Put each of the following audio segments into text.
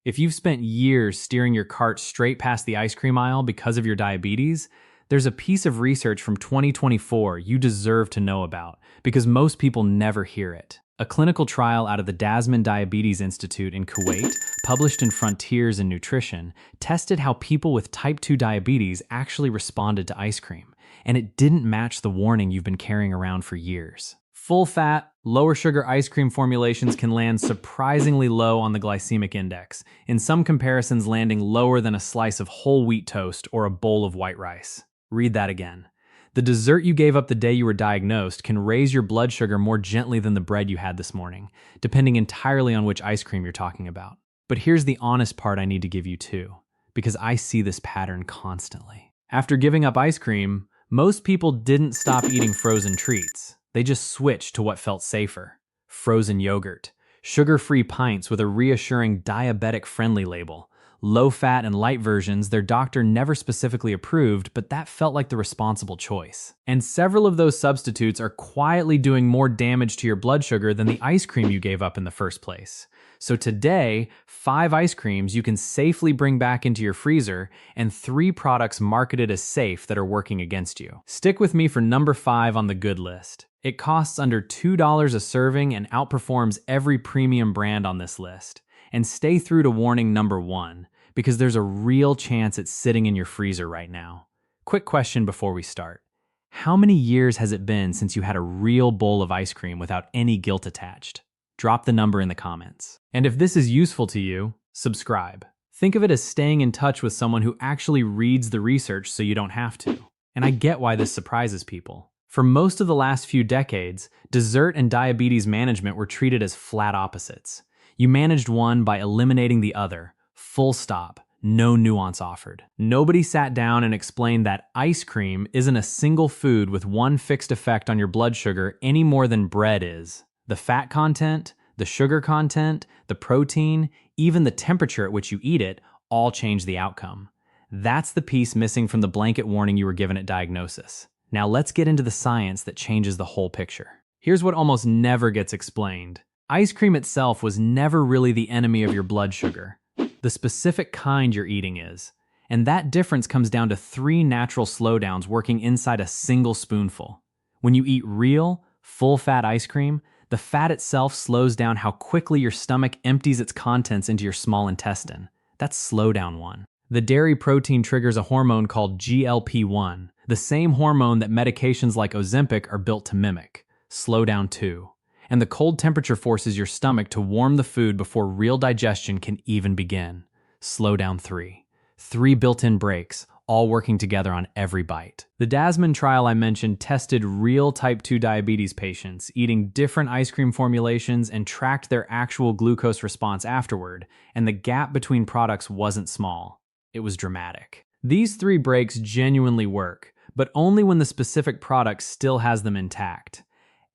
If you've spent years steering your cart straight past the ice cream aisle because of your diabetes, there's a piece of research from 2024 you deserve to know about because most people never hear it. A clinical trial out of the Dasman Diabetes Institute in Kuwait, published in Frontiers in Nutrition, tested how people with type 2 diabetes actually responded to ice cream, and it didn't match the warning you've been carrying around for years. Full-fat, lower-sugar ice cream formulations can land surprisingly low on the glycemic index, in some comparisons landing lower than a slice of whole wheat toast or a bowl of white rice. Read that again. The dessert you gave up the day you were diagnosed can raise your blood sugar more gently than the bread you had this morning, depending entirely on which ice cream you're talking about. But here's the honest part I need to give you too, because I see this pattern constantly. After giving up ice cream, most people didn't stop eating frozen treats. They just switched to what felt safer. Frozen yogurt, sugar-free pints with a reassuring diabetic-friendly label, low-fat and light versions their doctor never specifically approved, but that felt like the responsible choice. And several of those substitutes are quietly doing more damage to your blood sugar than the ice cream you gave up in the first place. So today, 5 ice creams you can safely bring back into your freezer and 3 products marketed as safe that are working against you. Stick with me for number 5 on the good list. It costs under $2 a serving and outperforms every premium brand on this list. And stay through to warning number 1, because there's a real chance it's sitting in your freezer right now. Quick question before we start. How many years has it been since you had a real bowl of ice cream without any guilt attached? Drop the number in the comments. And if this is useful to you, subscribe. Think of it as staying in touch with someone who actually reads the research so you don't have to. And I get why this surprises people. For most of the last few decades, dessert and diabetes management were treated as flat opposites. You managed one by eliminating the other, full stop, no nuance offered. Nobody sat down and explained that ice cream isn't a single food with one fixed effect on your blood sugar any more than bread is. The fat content, the sugar content, the protein, even the temperature at which you eat it, all change the outcome. That's the piece missing from the blanket warning you were given at diagnosis. Now let's get into the science that changes the whole picture. Here's what almost never gets explained. Ice cream itself was never really the enemy of your blood sugar. The specific kind you're eating is. And that difference comes down to 3 natural slowdowns working inside a single spoonful. When you eat real, full-fat ice cream, the fat itself slows down how quickly your stomach empties its contents into your small intestine. That's slowdown 1. The dairy protein triggers a hormone called GLP-1, the same hormone that medications like Ozempic are built to mimic. Slowdown 2. And the cold temperature forces your stomach to warm the food before real digestion can even begin. Slowdown 3. 3 built-in breaks, all working together on every bite. The Dasman trial I mentioned tested real type 2 diabetes patients eating different ice cream formulations and tracked their actual glucose response afterward, and the gap between products wasn't small. It was dramatic. These 3 breaks genuinely work, but only when the specific product still has them intact.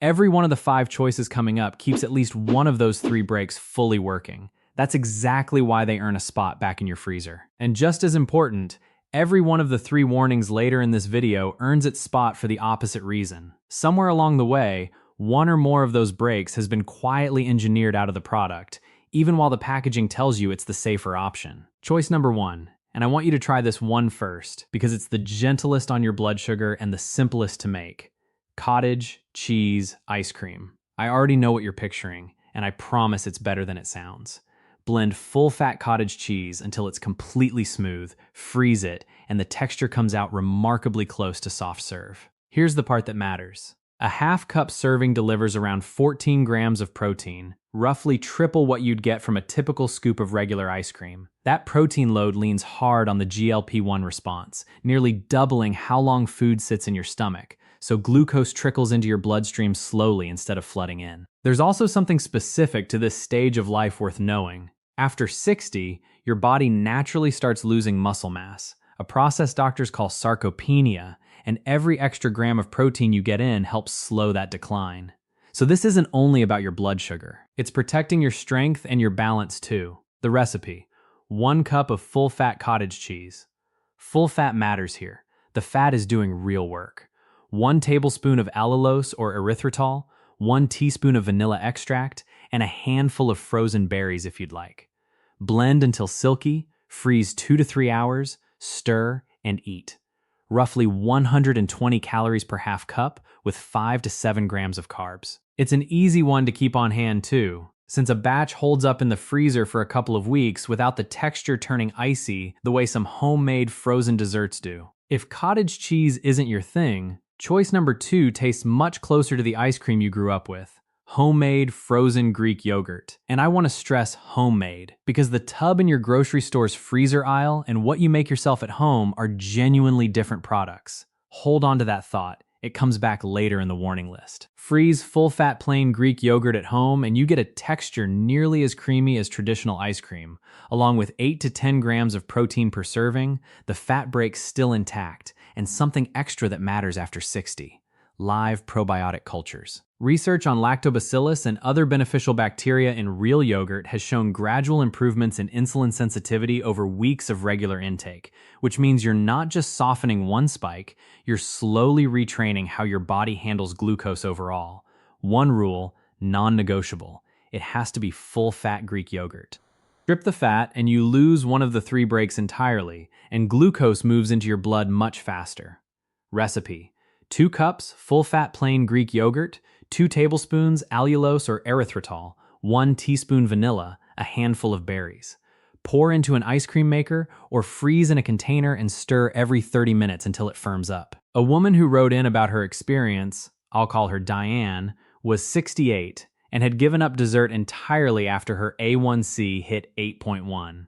Every one of the 5 choices coming up keeps at least one of those 3 breaks fully working. That's exactly why they earn a spot back in your freezer. And just as important, every one of the 3 warnings later in this video earns its spot for the opposite reason. Somewhere along the way, one or more of those breaks has been quietly engineered out of the product, even while the packaging tells you it's the safer option. Choice number 1, and I want you to try this one first because it's the gentlest on your blood sugar and the simplest to make. Cottage, cheese, ice cream. I already know what you're picturing, and I promise it's better than it sounds. Blend full-fat cottage cheese until it's completely smooth, freeze it, and the texture comes out remarkably close to soft serve. Here's the part that matters. A half-cup serving delivers around 14 grams of protein, roughly triple what you'd get from a typical scoop of regular ice cream. That protein load leans hard on the GLP-1 response, nearly doubling how long food sits in your stomach, so glucose trickles into your bloodstream slowly instead of flooding in. There's also something specific to this stage of life worth knowing. After 60, your body naturally starts losing muscle mass, a process doctors call sarcopenia, and every extra gram of protein you get in helps slow that decline. So this isn't only about your blood sugar. It's protecting your strength and your balance too. The recipe: 1 cup of full-fat cottage cheese. Full fat matters here. The fat is doing real work. 1 tablespoon of allulose or erythritol, 1 teaspoon of vanilla extract, and a handful of frozen berries if you'd like. Blend until silky, freeze 2 to 3 hours, stir, and eat. Roughly 120 calories per half cup with 5 to 7 grams of carbs. It's an easy one to keep on hand too, since a batch holds up in the freezer for a couple of weeks without the texture turning icy the way some homemade frozen desserts do. If cottage cheese isn't your thing, choice number 2 tastes much closer to the ice cream you grew up with. Homemade frozen Greek yogurt. And I want to stress homemade, because the tub in your grocery store's freezer aisle and what you make yourself at home are genuinely different products. Hold on to that thought. It comes back later in the warning list. Freeze full-fat plain Greek yogurt at home and you get a texture nearly as creamy as traditional ice cream. Along with 8 to 10 grams of protein per serving, the fat break's still intact, and something extra that matters after 60. Live probiotic cultures. Research on lactobacillus and other beneficial bacteria in real yogurt has shown gradual improvements in insulin sensitivity over weeks of regular intake, which means you're not just softening one spike, you're slowly retraining how your body handles glucose overall. One rule, non-negotiable: it has to be full-fat Greek yogurt. Strip the fat and you lose one of the 3 breaks entirely, and glucose moves into your blood much faster. Recipe: 2 cups full-fat plain Greek yogurt, 2 tablespoons allulose or erythritol, 1 teaspoon vanilla, a handful of berries. Pour into an ice cream maker or freeze in a container and stir every 30 minutes until it firms up. A woman who wrote in about her experience, I'll call her Diane, was 68 and had given up dessert entirely after her A1C hit 8.1.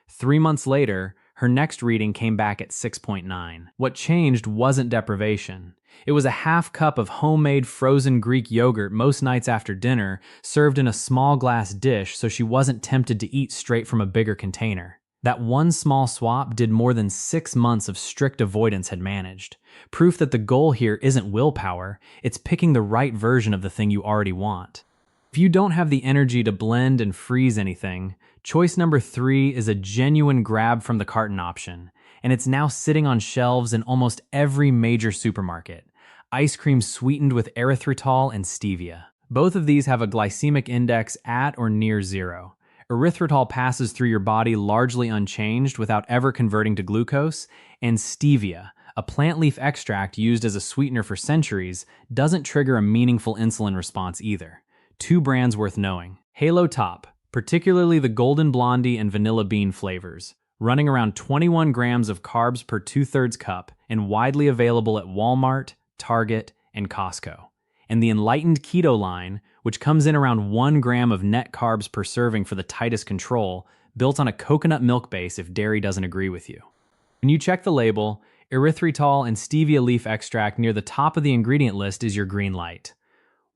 3 months later, her next reading came back at 6.9. What changed wasn't deprivation. It was a half cup of homemade frozen Greek yogurt most nights after dinner, served in a small glass dish so she wasn't tempted to eat straight from a bigger container. That one small swap did more than 6 months of strict avoidance had managed. Proof that the goal here isn't willpower, it's picking the right version of the thing you already want. If you don't have the energy to blend and freeze anything, choice number 3 is a genuine grab from the carton option, and it's now sitting on shelves in almost every major supermarket. Ice cream sweetened with erythritol and stevia. Both of these have a glycemic index at or near 0. Erythritol passes through your body largely unchanged without ever converting to glucose, and stevia, a plant leaf extract used as a sweetener for centuries, doesn't trigger a meaningful insulin response either. 2 brands worth knowing. Halo Top, particularly the Golden Blondie and Vanilla Bean flavors, running around 21 grams of carbs per 2/3 cup and widely available at Walmart, Target, and Costco. And the Enlightened Keto line, which comes in around 1 gram of net carbs per serving for the tightest control, built on a coconut milk base if dairy doesn't agree with you. When you check the label, erythritol and stevia leaf extract near the top of the ingredient list is your green light.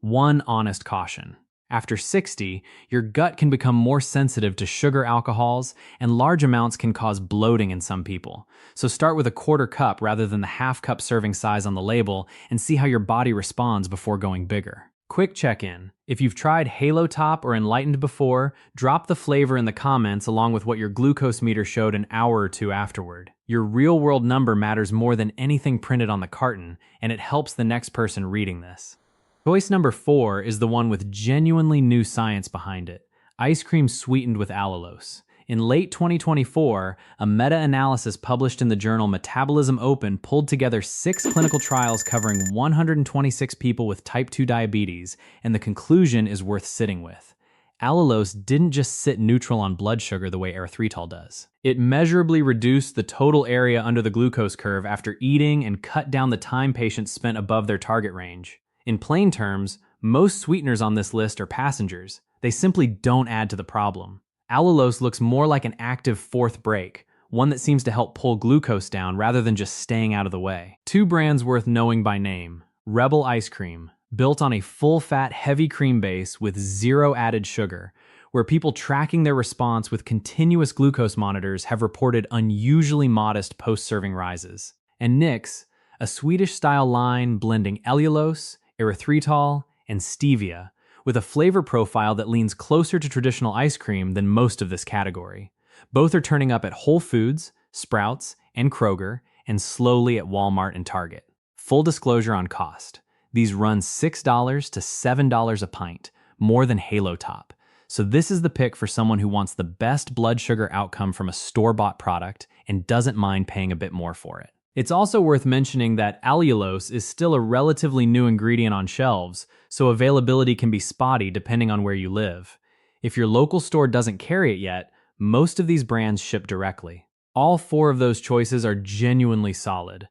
One honest caution: after 60, your gut can become more sensitive to sugar alcohols, and large amounts can cause bloating in some people. So start with a 1/4 cup rather than the half cup serving size on the label and see how your body responds before going bigger. Quick check-in: if you've tried Halo Top or Enlightened before, drop the flavor in the comments along with what your glucose meter showed an hour or 2 afterward. Your real-world number matters more than anything printed on the carton, and it helps the next person reading this. Choice number 4 is the one with genuinely new science behind it: ice cream sweetened with allulose. In late 2024, a meta-analysis published in the journal Metabolism Open pulled together 6 clinical trials covering 126 people with type 2 diabetes, and the conclusion is worth sitting with. Allulose didn't just sit neutral on blood sugar the way erythritol does. It measurably reduced the total area under the glucose curve after eating and cut down the time patients spent above their target range. In plain terms, most sweeteners on this list are passengers. They simply don't add to the problem. Allulose looks more like an active 4th brake, one that seems to help pull glucose down rather than just staying out of the way. 2 brands worth knowing by name: Rebel Ice Cream, built on a full-fat heavy cream base with 0 added sugar, where people tracking their response with continuous glucose monitors have reported unusually modest post-serving rises. And Nix, a Swedish-style line blending allulose, erythritol, and stevia, with a flavor profile that leans closer to traditional ice cream than most of this category. Both are turning up at Whole Foods, Sprouts, and Kroger, and slowly at Walmart and Target. Full disclosure on cost: these run $6 to $7 a pint, more than Halo Top. So this is the pick for someone who wants the best blood sugar outcome from a store-bought product and doesn't mind paying a bit more for it. It's also worth mentioning that allulose is still a relatively new ingredient on shelves, so availability can be spotty depending on where you live. If your local store doesn't carry it yet, most of these brands ship directly. All 4 of those choices are genuinely solid.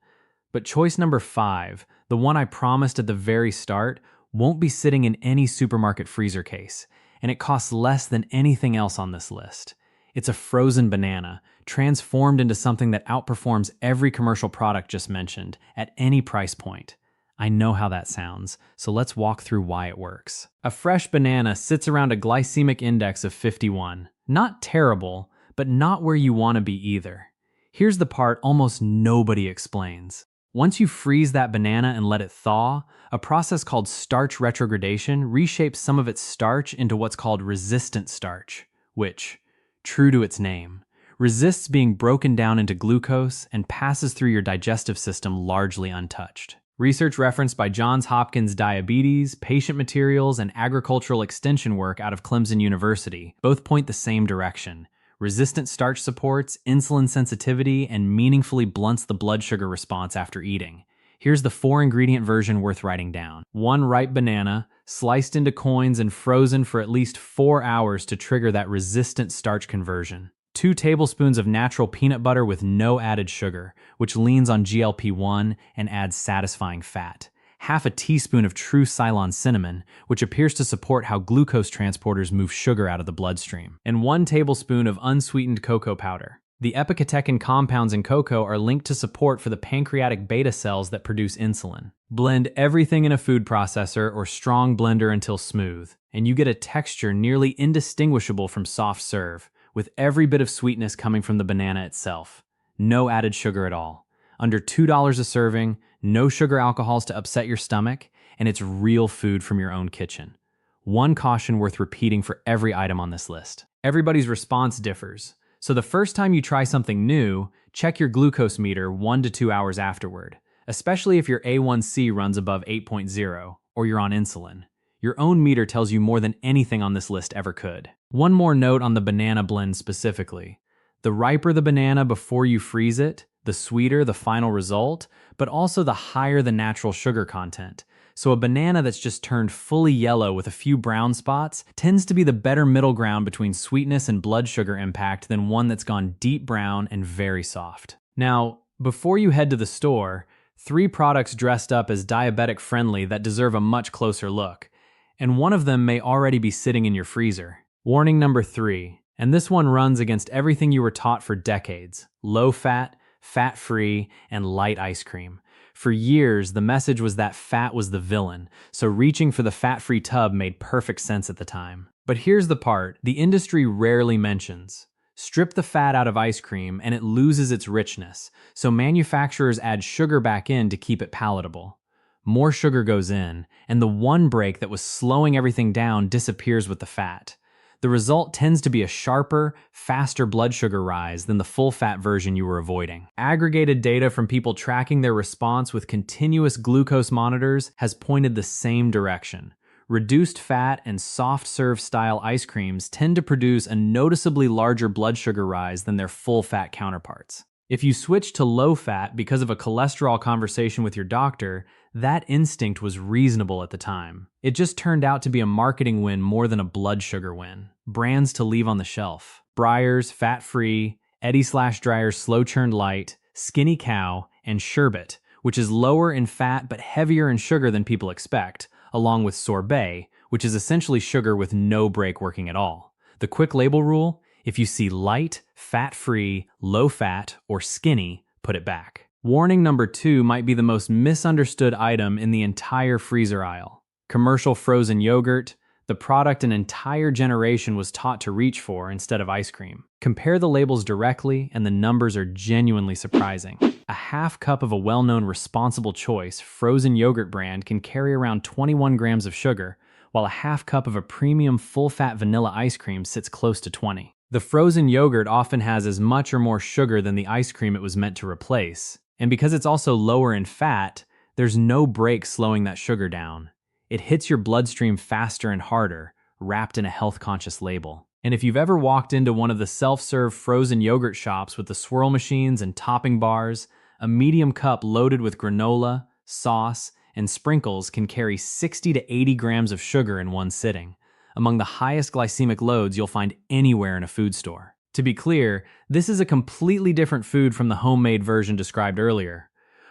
But choice number 5, the one I promised at the very start, won't be sitting in any supermarket freezer case, and it costs less than anything else on this list. It's a frozen banana, transformed into something that outperforms every commercial product just mentioned, at any price point. I know how that sounds, so let's walk through why it works. A fresh banana sits around a glycemic index of 51. Not terrible, but not where you want to be either. Here's the part almost nobody explains. Once you freeze that banana and let it thaw, a process called starch retrogradation reshapes some of its starch into what's called resistant starch, which, true to its name, resists being broken down into glucose and passes through your digestive system largely untouched. Research referenced by Johns Hopkins Diabetes, Patient Materials, and Agricultural Extension work out of Clemson University both point the same direction. Resistant starch supports insulin sensitivity and meaningfully blunts the blood sugar response after eating. Here's the 4-ingredient version worth writing down. 1 ripe banana, sliced into coins and frozen for at least 4 hours to trigger that resistant starch conversion. 2 tablespoons of natural peanut butter with no added sugar, which leans on GLP-1 and adds satisfying fat. Half a teaspoon of true Ceylon cinnamon, which appears to support how glucose transporters move sugar out of the bloodstream. And 1 tablespoon of unsweetened cocoa powder. The epicatechin compounds in cocoa are linked to support for the pancreatic beta cells that produce insulin. Blend everything in a food processor or strong blender until smooth, and you get a texture nearly indistinguishable from soft serve, with every bit of sweetness coming from the banana itself. No added sugar at all. Under $2 a serving, no sugar alcohols to upset your stomach, and it's real food from your own kitchen. One caution worth repeating for every item on this list. Everybody's response differs, so the first time you try something new, check your glucose meter 1 to 2 hours afterward, especially if your A1C runs above 8.0 or you're on insulin. Your own meter tells you more than anything on this list ever could. One more note on the banana blend specifically. The riper the banana before you freeze it, the sweeter the final result, but also the higher the natural sugar content. So a banana that's just turned fully yellow with a few brown spots tends to be the better middle ground between sweetness and blood sugar impact than one that's gone deep brown and very soft. Now, before you head to the store, 3 products dressed up as diabetic-friendly that deserve a much closer look, and one of them may already be sitting in your freezer. Warning number 3, and this one runs against everything you were taught for decades: low-fat, fat-free, and light ice cream. For years, the message was that fat was the villain, so reaching for the fat-free tub made perfect sense at the time. But here's the part the industry rarely mentions. Strip the fat out of ice cream and it loses its richness, so manufacturers add sugar back in to keep it palatable. More sugar goes in, and the one brake that was slowing everything down disappears with the fat. The result tends to be a sharper, faster blood sugar rise than the full-fat version you were avoiding. Aggregated data from people tracking their response with continuous glucose monitors has pointed the same direction. Reduced fat and soft-serve style ice creams tend to produce a noticeably larger blood sugar rise than their full-fat counterparts. If you switch to low-fat because of a cholesterol conversation with your doctor, that instinct was reasonable at the time. It just turned out to be a marketing win more than a blood sugar win. Brands to leave on the shelf: Breyers Fat-Free, Eddie/Dreyer's Slow-Churned Light, Skinny Cow, and Sherbet, which is lower in fat but heavier in sugar than people expect, along with Sorbet, which is essentially sugar with no brake working at all. The quick label rule: if you see light, fat-free, low-fat, or skinny, put it back. Warning number 2 might be the most misunderstood item in the entire freezer aisle. Commercial frozen yogurt, the product an entire generation was taught to reach for instead of ice cream. Compare the labels directly and the numbers are genuinely surprising. A half cup of a well-known Responsible Choice frozen yogurt brand can carry around 21 grams of sugar, while a half cup of a premium full-fat vanilla ice cream sits close to 20. The frozen yogurt often has as much or more sugar than the ice cream it was meant to replace. And because it's also lower in fat, there's no brake slowing that sugar down. It hits your bloodstream faster and harder, wrapped in a health-conscious label. And if you've ever walked into one of the self-serve frozen yogurt shops with the swirl machines and topping bars, a medium cup loaded with granola, sauce, and sprinkles can carry 60 to 80 grams of sugar in one sitting, among the highest glycemic loads you'll find anywhere in a food store. To be clear, this is a completely different food from the homemade version described earlier.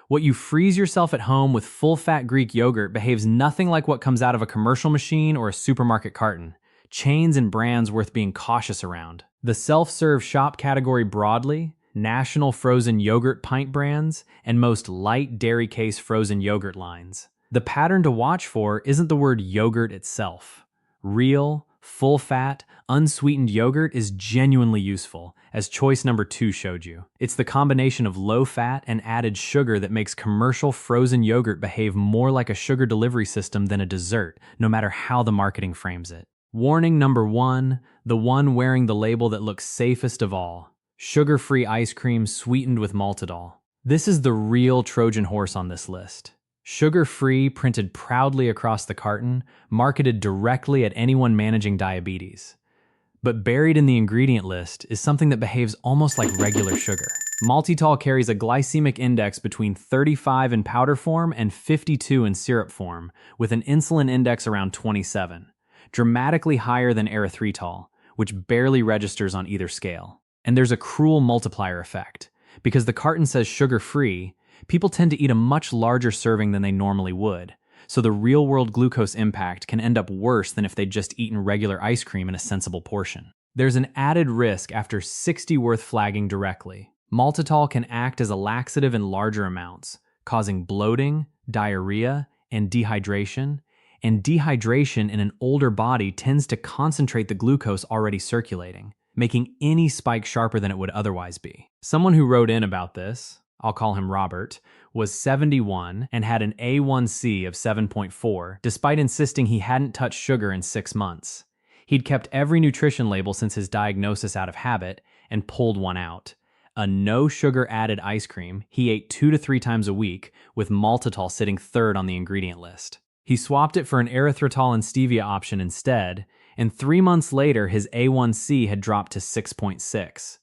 What you freeze yourself at home with full-fat Greek yogurt behaves nothing like what comes out of a commercial machine or a supermarket carton. Chains and brands worth being cautious around. The self-serve shop category broadly, national frozen yogurt pint brands, and most light dairy case frozen yogurt lines. The pattern to watch for isn't the word yogurt itself. Real, full-fat, unsweetened yogurt is genuinely useful, as choice number 2 showed you. It's the combination of low-fat and added sugar that makes commercial frozen yogurt behave more like a sugar delivery system than a dessert, no matter how the marketing frames it. Warning number 1, the one wearing the label that looks safest of all. Sugar-free ice cream sweetened with maltitol. This is the real Trojan horse on this list. Sugar-free printed proudly across the carton, marketed directly at anyone managing diabetes. But buried in the ingredient list is something that behaves almost like regular sugar. Maltitol carries a glycemic index between 35 in powder form and 52 in syrup form, with an insulin index around 27. Dramatically higher than erythritol, which barely registers on either scale. And there's a cruel multiplier effect. Because the carton says sugar-free, people tend to eat a much larger serving than they normally would, so the real-world glucose impact can end up worse than if they'd just eaten regular ice cream in a sensible portion. There's an added risk after 60 worth flagging directly. Maltitol can act as a laxative in larger amounts, causing bloating, diarrhea, and dehydration in an older body tends to concentrate the glucose already circulating, making any spike sharper than it would otherwise be. Someone who wrote in about this, I'll call him Robert, was 71 and had an A1C of 7.4, despite insisting he hadn't touched sugar in 6 months. He'd kept every nutrition label since his diagnosis out of habit and pulled one out. A no-sugar added ice cream he ate 2 to 3 times a week, with maltitol sitting third on the ingredient list. He swapped it for an erythritol and stevia option instead, and 3 months later his A1C had dropped to 6.6.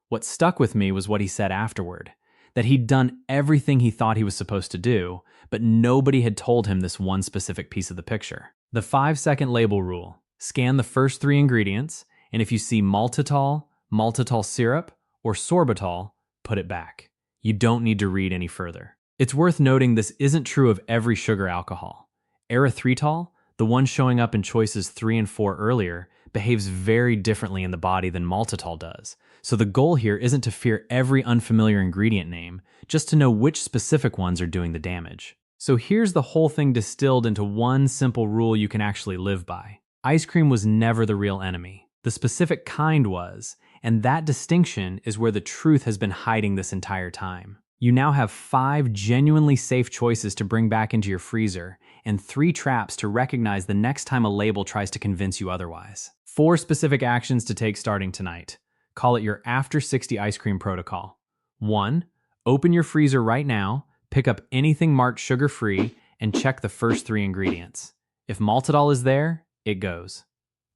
What stuck with me was what he said afterward, that he'd done everything he thought he was supposed to do, but nobody had told him this one specific piece of the picture. The 5-second label rule. Scan the first 3 ingredients, and if you see maltitol, maltitol syrup, or sorbitol, put it back. You don't need to read any further. It's worth noting this isn't true of every sugar alcohol. Erythritol, the one showing up in choices 3 and 4 earlier, behaves very differently in the body than maltitol does. So the goal here isn't to fear every unfamiliar ingredient name, just to know which specific ones are doing the damage. So here's the whole thing distilled into one simple rule you can actually live by. Ice cream was never the real enemy. The specific kind was, and that distinction is where the truth has been hiding this entire time. You now have 5 genuinely safe choices to bring back into your freezer, and 3 traps to recognize the next time a label tries to convince you otherwise. 4 specific actions to take starting tonight. Call it your after 60 ice cream protocol. 1. Open your freezer right now, pick up anything marked sugar-free, and check the first 3 ingredients. If maltitol is there, it goes.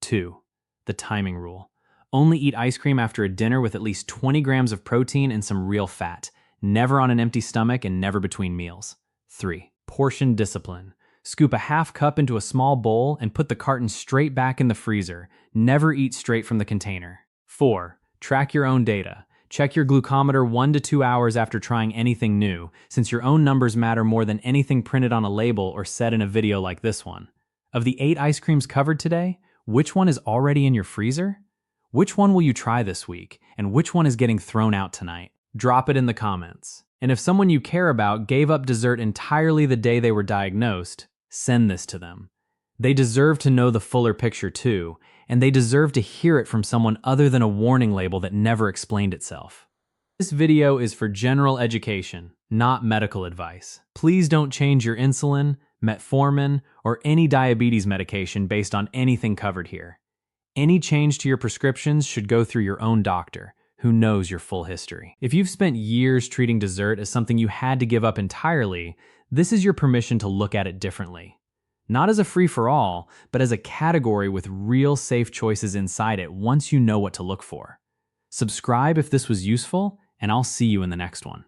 2. The timing rule. Only eat ice cream after a dinner with at least 20 grams of protein and some real fat. Never on an empty stomach and never between meals. 3. Portion discipline. Scoop a half cup into a small bowl and put the carton straight back in the freezer. Never eat straight from the container. 4. Track your own data. Check your glucometer 1 to 2 hours after trying anything new, since your own numbers matter more than anything printed on a label or said in a video like this one. Of the 8 ice creams covered today, which one is already in your freezer? Which one will you try this week, and which one is getting thrown out tonight? Drop it in the comments. And if someone you care about gave up dessert entirely the day they were diagnosed, send this to them. They deserve to know the fuller picture too, and they deserve to hear it from someone other than a warning label that never explained itself. This video is for general education, not medical advice. Please don't change your insulin, metformin, or any diabetes medication based on anything covered here. Any change to your prescriptions should go through your own doctor, who knows your full history. If you've spent years treating dessert as something you had to give up entirely, this is your permission to look at it differently. Not as a free-for-all, but as a category with real safe choices inside it once you know what to look for. Subscribe if this was useful, and I'll see you in the next one.